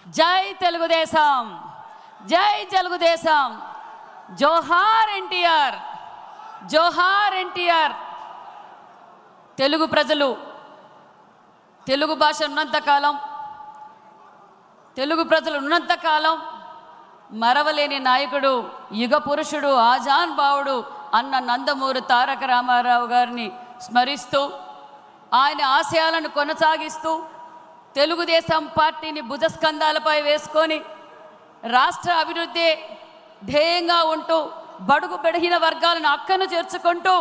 జై తెలుగుదేశం, జై తెలుగుదేశం, జోహార్ ఎన్టీఆర్, జోహార్ ఎన్టీఆర్. తెలుగు ప్రజలు తెలుగు భాష ఉన్నంతకాలం, తెలుగు ప్రజలు ఉన్నంతకాలం మరవలేని నాయకుడు, యుగ పురుషుడు, ఆజాన్ బావుడు అన్న నందమూరి తారక రామారావు గారిని స్మరిస్తూ, ఆయన ఆశయాలను కొనసాగిస్తూ తెలుగుదేశం పార్టీని భుజస్కంధాలపై వేసుకొని రాష్ట్ర అభివృద్ధి ధ్యేయంగా ఉంటూ బడుగు బలహీన వర్గాలను అక్కను చేర్చుకుంటూ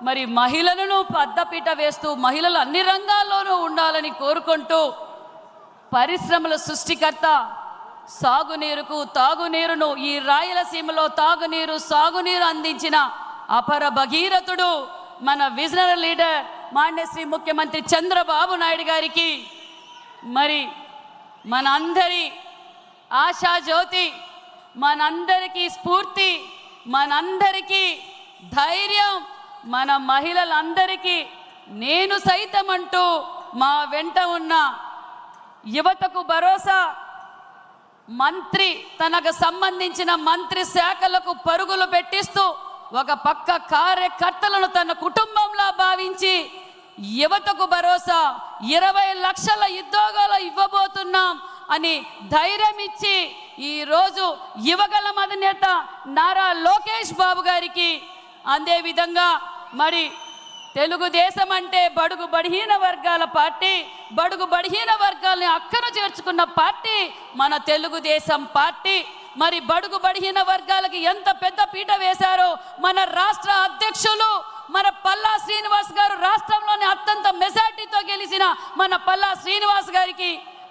మరి మహిళలను పెద్దపీట వేస్తూ మహిళలు అన్ని రంగాల్లోనూ ఉండాలని కోరుకుంటూ పరిశ్రమల సృష్టికర్త, సాగునీరుకు తాగునీరును ఈ రాయలసీమలో తాగునీరు సాగునీరు అందించిన అపర భగీరథుడు మన విజనరీ లీడర్ మాన్యశ్రీ ముఖ్యమంత్రి చంద్రబాబు నాయుడు గారికి మరి మనందరి ఆశాజ్యోతి, మనందరికీ స్ఫూర్తి, మనందరికీ ధైర్యం, మన మహిళలందరికీ నేను సైతం అంటూ మా వెంట ఉన్న యువతకు భరోసా, మంత్రి తనకు సంబంధించిన మంత్రి శాఖలకు పరుగులు పెట్టిస్తూ ఒక పక్క కార్యకర్తలను తన కుటుంబంలా భావించి యువతకు భరోసా 20 లక్షల ఉద్యోగాలు ఇవ్వబోతున్నాం అని ధైర్యం ఇచ్చి ఈరోజు యువగళం అధినేత నారా లోకేష్ బాబు గారికి, అదేవిధంగా మరి తెలుగుదేశం అంటే బడుగు బలహీన వర్గాల పార్టీ, బడుగు బలహీన వర్గాలని అక్కను చేర్చుకున్న పార్టీ మన తెలుగుదేశం పార్టీ. మరి బడుగు బలహీన వర్గాలకి ఎంత పెద్ద పీట వేశారో మన రాష్ట్ర అధ్యక్షులు మన పల్లా శ్రీనివాస్ గారు, రాష్ట్రంలోని అత్యంత మెజార్టీతో గెలిచిన మన పల్లా శ్రీనివాస్ గారికి,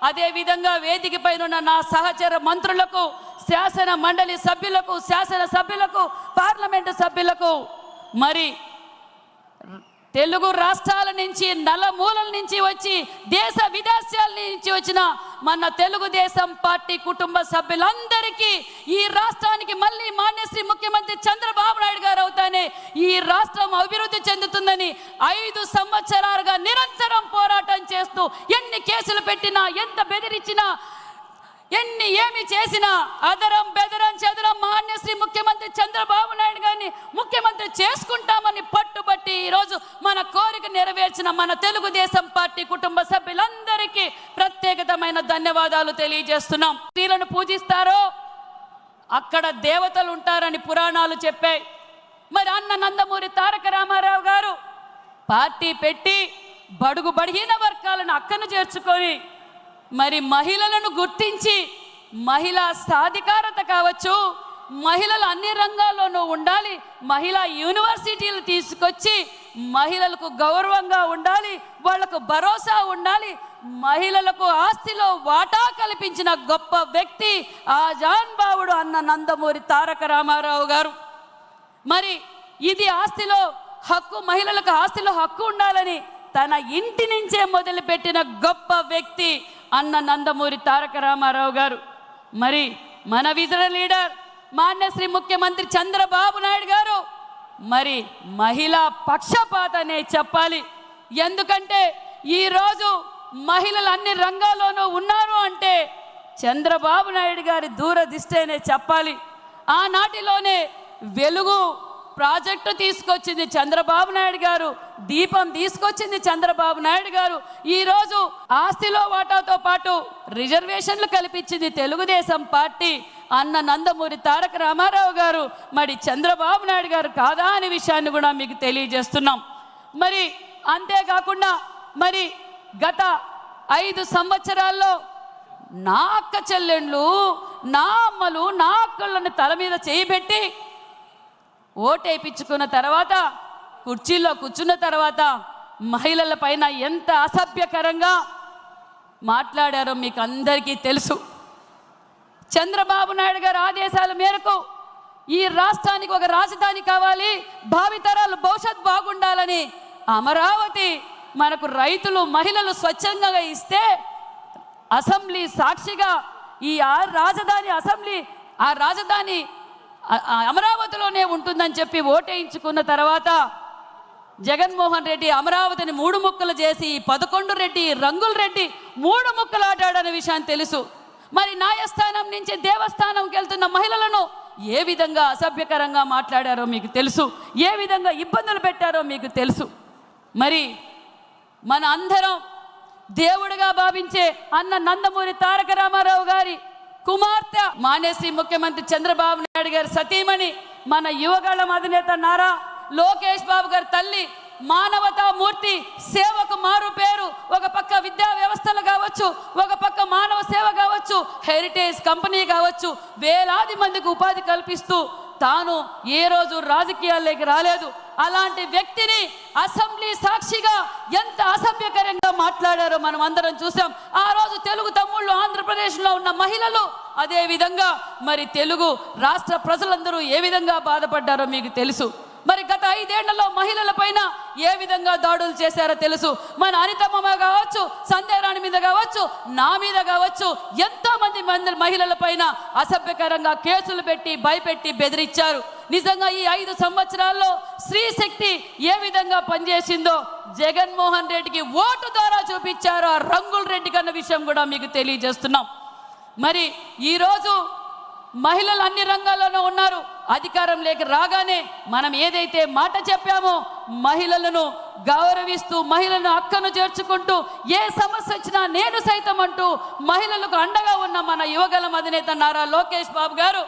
అదేవిధంగా వేదిక పైన ఉన్న నా సహచర మంత్రులకు, శాసన మండలి సభ్యులకు, శాసన సభ్యులకు, పార్లమెంటు సభ్యులకు, మరి తెలుగు రాష్ట్రాల నుంచి నలుమూలల నుంచి వచ్చి దేశ విదేశాల నుంచి వచ్చిన మన తెలుగుదేశం పార్టీ కుటుంబ సభ్యులందరికీ ఈ రాష్ట్రానికి మళ్ళీ మాన్యశ్రీ ముఖ్యమంత్రి చంద్రబాబు నాయుడు గారు అవుతానే ఈ రాష్ట్రం అభివృద్ధి చెందుతుందని 5 సంవత్సరాలుగా నిరంతరం పోరాటం చేస్తూ ఎన్ని కేసులు పెట్టినా, ఎంత బెదిరించినా, ఏమి చేసినా అదరం బెదరం చెదరం మాన్యశ్రీ ముఖ్యమంత్రి చంద్రబాబు నాయుడు గారిని ముఖ్యమంత్రి చేసుకుంటామని పట్టుబట్టి ఈరోజు మన కోరిక నెరవేర్చిన మన తెలుగుదేశం పార్టీ కుటుంబ సభ్యులందరికీ ప్రత్యేకమైన ధన్యవాదాలు తెలియజేస్తున్నాం. స్త్రీలను పూజిస్తారో అక్కడ దేవతలు ఉంటారని పురాణాలు చెప్పాయి. మరి అన్న నందమూరి తారక రామారావు గారు పార్టీ పెట్టి బడుగు బలహీన వర్గాలను అక్కను చేర్చుకొని మరి మహిళలను గుర్తించి మహిళా సాధికారత కావచ్చు, మహిళలు అన్ని రంగాల్లోనూ ఉండాలి, మహిళా యూనివర్సిటీలు తీసుకొచ్చి మహిళలకు గౌరవంగా ఉండాలి, వాళ్లకు భరోసా ఉండాలి, మహిళలకు ఆస్తిలో వాటా కల్పించిన గొప్ప వ్యక్తి ఆజాన్ బావుడు అన్న నందమూరి తారక రామారావు గారు. మరి ఇది ఆస్తిలో హక్కు, మహిళలకు ఆస్తిలో హక్కు ఉండాలని తన ఇంటి నుంచే మొదలుపెట్టిన గొప్ప వ్యక్తి అన్న నందమూరి తారక రామారావు గారు. మరి మన విజనరీ లీడర్ మాన్యశ్రీ ముఖ్యమంత్రి చంద్రబాబు నాయుడు గారు మరి మహిళా పక్షపాతనే చెప్పాలి. ఎందుకంటే ఈరోజు మహిళలు అన్ని రంగాల్లోనూ ఉన్నారు అంటే చంద్రబాబు నాయుడు గారి దూరదృష్టనే చెప్పాలి. ఆనాటిలోనే వెలుగు ప్రాజెక్టు తీసుకొచ్చింది చంద్రబాబు నాయుడు గారు, దీపం తీసుకొచ్చింది చంద్రబాబు నాయుడు గారు. ఈరోజు ఆస్తిలో వాటాతో పాటు రిజర్వేషన్లు కల్పించింది తెలుగుదేశం పార్టీ అన్న నందమూరి తారక రామారావు గారు. మరి చంద్రబాబు నాయుడు గారు కాదా అనే విషయాన్ని కూడా మీకు తెలియజేస్తున్నాం. మరి అంతేకాకుండా మరి గత 5 సంవత్సరాల్లో నా అక్క చెల్లెండ్లు, నా అమ్మలు, నా అక్కలను తల మీద చేయబెట్టి ఓటేపించుకున్న తర్వాత, కుర్చీలో కూర్చున్న తర్వాత మహిళల పైన ఎంత అసభ్యకరంగా మాట్లాడారో మీకు అందరికీ తెలుసు. చంద్రబాబు నాయుడు గారి ఆదేశాల మేరకు ఈ రాష్ట్రానికి ఒక రాజధాని కావాలి, భావితరాలు భవిష్యత్ బాగుండాలని అమరావతి మనకు రైతులు, మహిళలు స్వచ్ఛందంగా ఇస్తే అసెంబ్లీ సాక్షిగా ఈ రాజధాని అమరావతిలోనే ఉంటుందని చెప్పి ఓటేయించుకున్న తర్వాత జగన్మోహన్ రెడ్డి అమరావతిని 3 ముక్కలు చేసి 11 రెడ్డి, రంగుల రెడ్డి 3 ముక్కలు ఆడాడనే విషయాన్ని తెలుసు. మరి న్యాయస్థానం నుంచి దేవస్థానంకి వెళ్తున్న మహిళలను ఏ విధంగా అసభ్యకరంగా మాట్లాడారో మీకు తెలుసు, ఏ విధంగా ఇబ్బందులు పెట్టారో మీకు తెలుసు. మరి మన అందరం దేవుడిగా భావించే అన్న నందమూరి తారక రామారావు గారి కుమార్తె మానేసి ముఖ్యమంత్రి చంద్రబాబు నాయుడు గారి సతీమణి, మన యువగళం అధినేత నారా లోకేష్ బాబు గారి తల్లి, మానవతామూర్తి, సేవకు మారు పేరు. ఒక పక్క విద్యా వ్యవస్థలు కావచ్చు, ఒక పక్క మానవ సేవ కావచ్చు, హెరిటేజ్ కంపెనీ కావచ్చు, వేలాది మందికి ఉపాధి కల్పిస్తూ తాను ఏ రోజు రాజకీయాల్లోకి రాలేదు. అలాంటి వ్యక్తిని అసెంబ్లీ సాక్షిగా ఎంత అసభ్యకరంగా మాట్లాడారో మనం అందరం చూసాం. ఆ రోజు తెలుగు తమ్ముళ్ళు ఆంధ్రప్రదేశ్లో ఉన్న మహిళలు, అదే విధంగా మరి తెలుగు రాష్ట్ర ప్రజలందరూ ఏ విధంగా బాధపడ్డారో మీకు తెలుసు. మరి గత 5 ఏళ్లలో మహిళల పైన ఏ విధంగా దాడులు చేశారో తెలుసు. మన అనితమ్మ కావచ్చు, సంధ్యారాణి మీద కావచ్చు, నా మీద కావచ్చు, ఎంతో మంది మహిళల పైన అసభ్యకరంగా కేసులు పెట్టి భయపెట్టి బెదిరించారు. నిజంగా ఈ 5 సంవత్సరాల్లో స్త్రీ శక్తి ఏ విధంగా పనిచేసిందో జగన్మోహన్ రెడ్డికి ఓటు ద్వారా చూపించారు ఆ రంగుల రెడ్డి కన్న విషయం కూడా మీకు తెలియజేస్తున్నాం. మరి ఈరోజు మహిళలు అన్ని రంగాల్లోనూ ఉన్నారు. అధికారం లేక రాగానే మనం ఏదైతే మాట చెప్పామో మహిళలను గౌరవిస్తూ, మహిళలను హక్కును చేర్చుకుంటూ, ఏ సమస్య వచ్చినా నేను సైతం అంటూ మహిళలకు అండగా ఉన్న మన యువగళం అధినేత నారా లోకేష్ బాబు గారు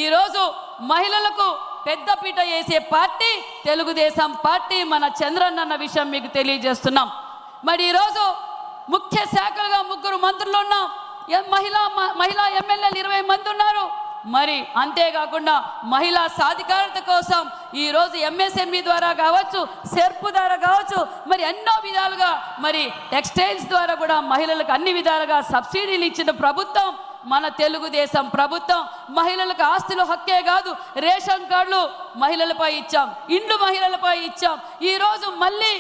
ఈరోజు మహిళలకు పెద్దపీట వేసే పార్టీ తెలుగుదేశం పార్టీ, మన చంద్రన్న అన్న విషయం మీకు తెలియజేస్తున్నాం. మరి ఈరోజు ముఖ్య శాఖలుగా 3 మంత్రులు ఉన్నాం. మహిళా ఎమ్మెల్యేలు 20 మంది ఉన్నారు. మరి అంతేకాకుండా మహిళా సాధికారత కోసం ఈరోజు ఎంఎస్ఎంఈ ద్వారా కావచ్చు, సెర్పు ద్వారా కావచ్చు, మరి ఎన్నో విధాలుగా మరి టెక్స్టైల్స్ ద్వారా కూడా మహిళలకు అన్ని విధాలుగా సబ్సిడీలు ఇచ్చిన ప్రభుత్వం మన తెలుగుదేశం ప్రభుత్వం. మహిళలకు ఆస్తులు హక్కే కాదు, రేషన్ కార్డులు మహిళలపై ఇచ్చాం, ఇండ్లు మహిళలపై ఇచ్చాం. ఈరోజు మళ్ళీ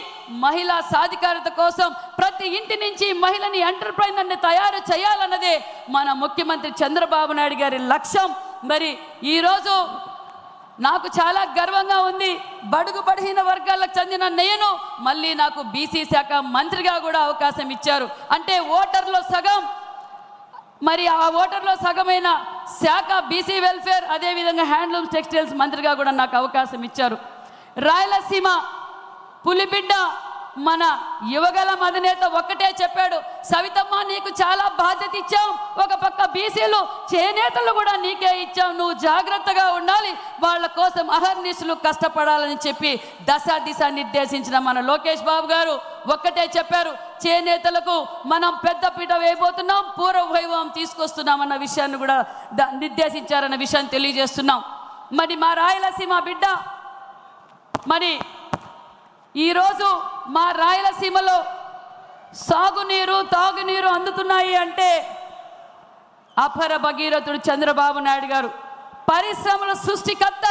మహిళా సాధికారత కోసం ప్రతి ఇంటి నుంచి మహిళని ఎంటర్ప్రైనర్ని తయారు చేయాలన్నదే మన ముఖ్యమంత్రి చంద్రబాబు నాయుడు గారి లక్ష్యం. మరి ఈరోజు నాకు చాలా గర్వంగా ఉంది. బడుగు బలహీన వర్గాలకు చెందిన నేను మళ్ళీ నాకు బీసీ శాఖ మంత్రిగా కూడా అవకాశం ఇచ్చారు. అంటే ఓటర్లో సగం, మరి ఆ ఓటర్లో సగమైన శాఖ బీసీ వెల్ఫేర్, అదేవిధంగా హ్యాండ్లూమ్స్ టెక్స్టైల్స్ మంత్రిగా కూడా నాకు అవకాశం ఇచ్చారు. రాయలసీమ పులిబిడ్డ మన యువగళం అధినేత ఒక్కటే చెప్పాడు, సవితమ్మ నీకు చాలా బాధ్యత ఇచ్చాం, ఒక పక్క బీసీలు చేనేతలు కూడా నీకే ఇచ్చాం, నువ్వు జాగ్రత్తగా ఉండాలి, వాళ్ళ కోసం అహర్నిశలు కష్టపడాలని చెప్పి దిశ నిర్దేశించిన మన లోకేష్ బాబు గారు ఒక్కటే చెప్పారు, చేనేతలకు మనం పెద్దపీట వేయబోతున్నాం, పూర్వ వైభవం తీసుకొస్తున్నాం అన్న విషయాన్ని కూడా నిర్దేశించారన్న విషయాన్ని తెలియజేస్తున్నాం. మరి మా రాయలసీమ బిడ్డ, మరి ఈరోజు మా రాయలసీమలో సాగునీరు తాగునీరు అందుతున్నాయి అంటే అపర భగీరథుడు చంద్రబాబు నాయుడు గారు, పరిశ్రమల సృష్టికర్త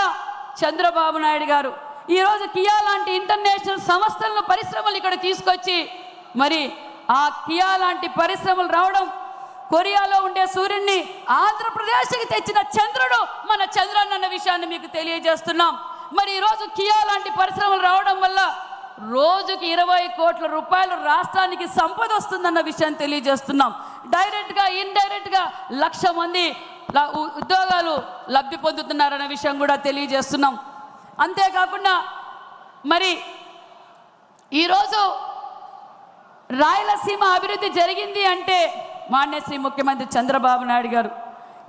చంద్రబాబు నాయుడు గారు. ఈరోజు కియా లాంటి ఇంటర్నేషనల్ సంస్థలను పరిశ్రమలు ఇక్కడ తీసుకొచ్చి, మరి ఆ కియా లాంటి పరిశ్రమలు రావడం, కొరియాలో ఉండే సూర్యుడిని ఆంధ్రప్రదేశ్కి తెచ్చిన చంద్రుడు మన చంద్రన్న అన్న విషయాన్ని మీకు తెలియజేస్తున్నాం. మరి ఈరోజు కియా లాంటి పరిశ్రమలు రావడం వల్ల రోజుకి 20 కోట్ల రూపాయలు రాష్ట్రానికి సంపద వస్తుందన్న విషయాన్ని తెలియజేస్తున్నాం. డైరెక్ట్గా ఇండైరెక్ట్గా 1,00,000 మంది ఉద్యోగాలు లబ్ధి పొందుతున్నారన్న విషయం కూడా తెలియజేస్తున్నాం. అంతేకాకుండా మరి ఈరోజు రాయలసీమ అభివృద్ధి జరిగింది అంటే మాన్యశ్రీ ముఖ్యమంత్రి చంద్రబాబు నాయుడు గారు.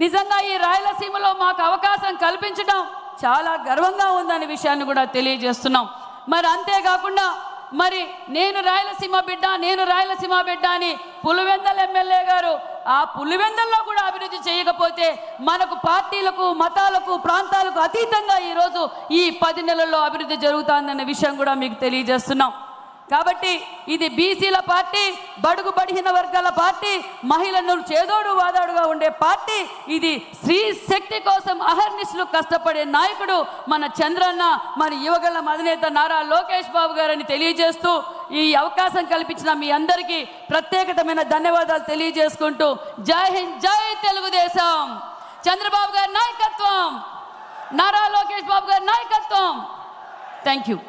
నిజంగా ఈ రాయలసీమలో మాకు అవకాశం కల్పించడం చాలా గర్వంగా ఉందనే విషయాన్ని కూడా తెలియజేస్తున్నాం. మరి అంతేకాకుండా మరి నేను రాయలసీమ బిడ్డ అని పులివెందల ఎమ్మెల్యే గారు ఆ పులివెందల్లో కూడా అభివృద్ధి చేయకపోతే మనకు పార్టీలకు, మతాలకు, ప్రాంతాలకు అతీతంగా ఈరోజు ఈ 10 నెలల్లో అభివృద్ధి జరుగుతుందన్న విషయం కూడా మీకు తెలియజేస్తున్నాం. కాబట్టి ఇది బీసీల పార్టీ, బడుగు బలహీన వర్గాల పార్టీ, మహిళలను చేదోడు వాదాడుగా ఉండే పార్టీ. ఇది స్త్రీ శక్తి కోసం అహర్నిశలు కష్టపడే నాయకుడు మన చంద్రన్న, మన యువగళం అధినేత నారా లోకేష్ బాబు గారని తెలియజేస్తూ ఈ అవకాశం కల్పించిన మీ అందరికీ ప్రత్యేకమైన ధన్యవాదాలు తెలియజేసుకుంటూ జై హింద్, జై తెలుగుదేశం. చంద్రబాబు గారి నాయకత్వం, నారా లోకేష్ బాబు గారి నాయకత్వం. Thank you.